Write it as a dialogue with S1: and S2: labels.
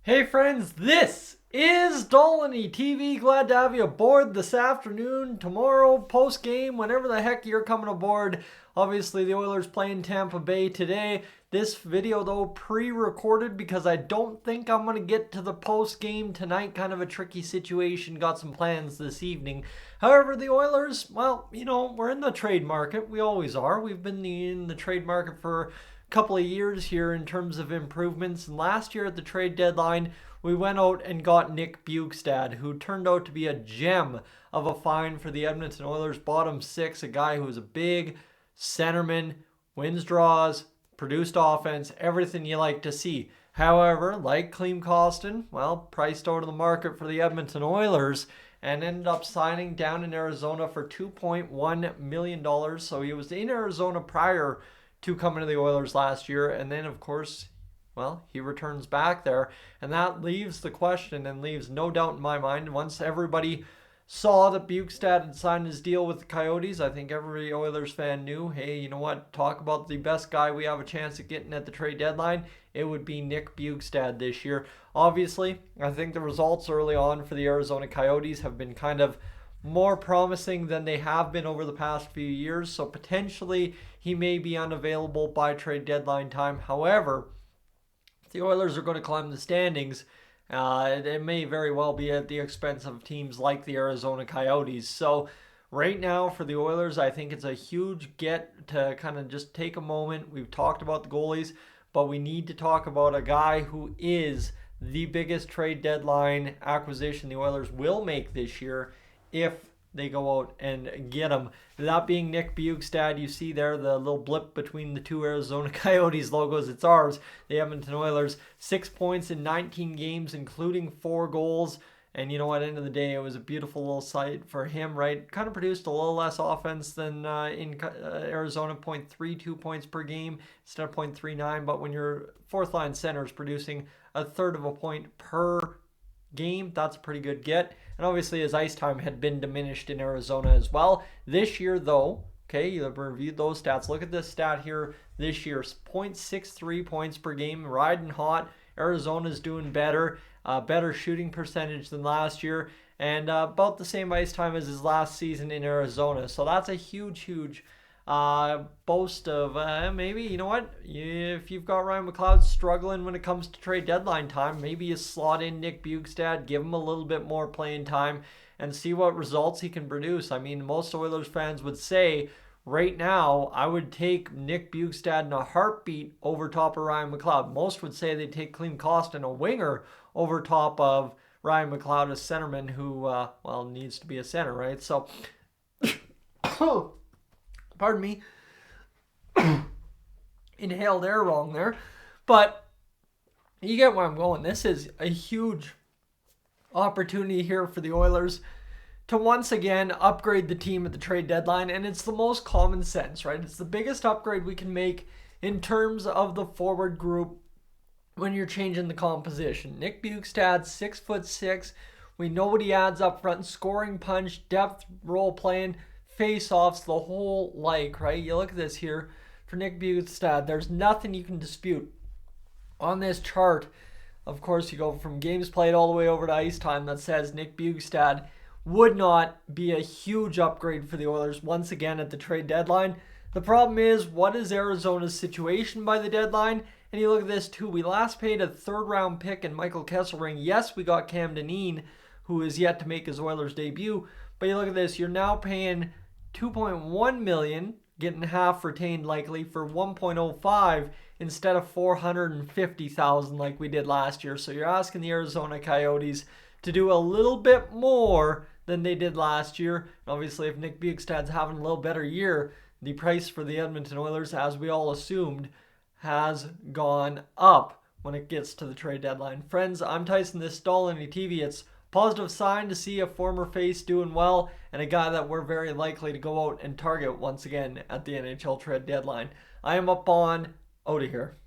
S1: Hey friends, this is Dolynny TV. Glad to have you aboard this afternoon, tomorrow, post game, whenever the heck you're coming aboard. Obviously, the Oilers playing Tampa Bay today. This video, though, pre-recorded because I don't think I'm going to get to the post game tonight. Kind of a tricky situation. Got some plans this evening. However, the Oilers, well, we're in the trade market. We always are. We've been in the trade market for couple of years here in terms of improvements, and last year at the trade deadline we went out and got Nick Bjugstad, who turned out to be a gem of a find for the Edmonton Oilers. Bottom six, a guy who's a big centerman, wins draws, produced offense, everything you like to see. However, like Klim Kostin, well, priced out of the market for the Edmonton Oilers and ended up signing down in Arizona for $2.1 million. So he was in Arizona prior to coming to the Oilers last year, and then of course, well, he returns back there, and that leaves the question and leaves no doubt in my mind. Once everybody saw that Bjugstad had signed his deal with the Coyotes, I think every Oilers fan knew, hey, you know what, talk about the best guy we have a chance at getting at the trade deadline, it would be Nick Bjugstad this year. Obviously, I think the results early on for the Arizona Coyotes have been kind of more promising than they have been over the past few years, so potentially he may be unavailable by trade deadline time. However, if the Oilers are going to climb the standings, it may very well be at the expense of teams like the Arizona Coyotes. So right now for the Oilers, I think it's a huge get to kind of just take a moment. We've talked about the goalies, but we need to talk about a guy who is the biggest trade deadline acquisition the Oilers will make this year if they go out and get him. That being Nick Bjugstad. You see there the little blip between the two Arizona Coyotes logos. It's ours, the Edmonton Oilers. 6 points in 19 games, including 4 goals. And you know, at the end of the day, it was a beautiful little sight for him, right? Kind of produced a little less offense than in Arizona, 0.32 points per game instead of 0.39. But when your fourth line center is producing a third of a point per game, that's a pretty good get. And obviously his ice time had been diminished in Arizona as well. This year though, okay, you've reviewed those stats. Look at this stat here this year, 0.63 points per game, riding hot. Arizona's doing better, better shooting percentage than last year, and about the same ice time as his last season in Arizona. So that's a huge boast of maybe, you know what, if you've got Ryan McLeod struggling when it comes to trade deadline time, maybe you slot in Nick Bjugstad, give him a little bit more playing time, and see what results he can produce. I mean, most Oilers fans would say right now, I would take Nick Bjugstad in a heartbeat over top of Ryan McLeod. Most would say they'd take Klim Kostin, a winger, over top of Ryan McLeod, a centerman who, well, needs to be a center, right? So, pardon me, inhaled air wrong there, but you get where I'm going. This is a huge opportunity here for the Oilers to once again upgrade the team at the trade deadline, and it's the most common sense, right? It's the biggest upgrade we can make in terms of the forward group when you're changing the composition. Nick Bjugstad, 6'6". We know what he adds up front: scoring punch, depth, role playing, face-offs, the whole like, right? You look at this here for Nick Bjugstad. There's nothing you can dispute on this chart. Of course, you go from games played all the way over to ice time that says Nick Bjugstad would not be a huge upgrade for the Oilers once again at the trade deadline. The problem is, what is Arizona's situation by the deadline? And you look at this too. We last paid a third-round pick in Michael Kesselring. Yes, we got Cam Dineen, who is yet to make his Oilers debut. But you look at this. You're now paying $2.1 million, getting half retained likely, for $1.05 instead of $450,000 like we did last year. So you're asking the Arizona Coyotes to do a little bit more than they did last year. And obviously, if Nick Bjugstad's having a little better year, the price for the Edmonton Oilers, as we all assumed, has gone up when it gets to the trade deadline. Friends, I'm Tyson. This is Dolynny TV. It's positive sign to see a former face doing well and a guy that we're very likely to go out and target once again at the NHL trade deadline. I am up on out of here.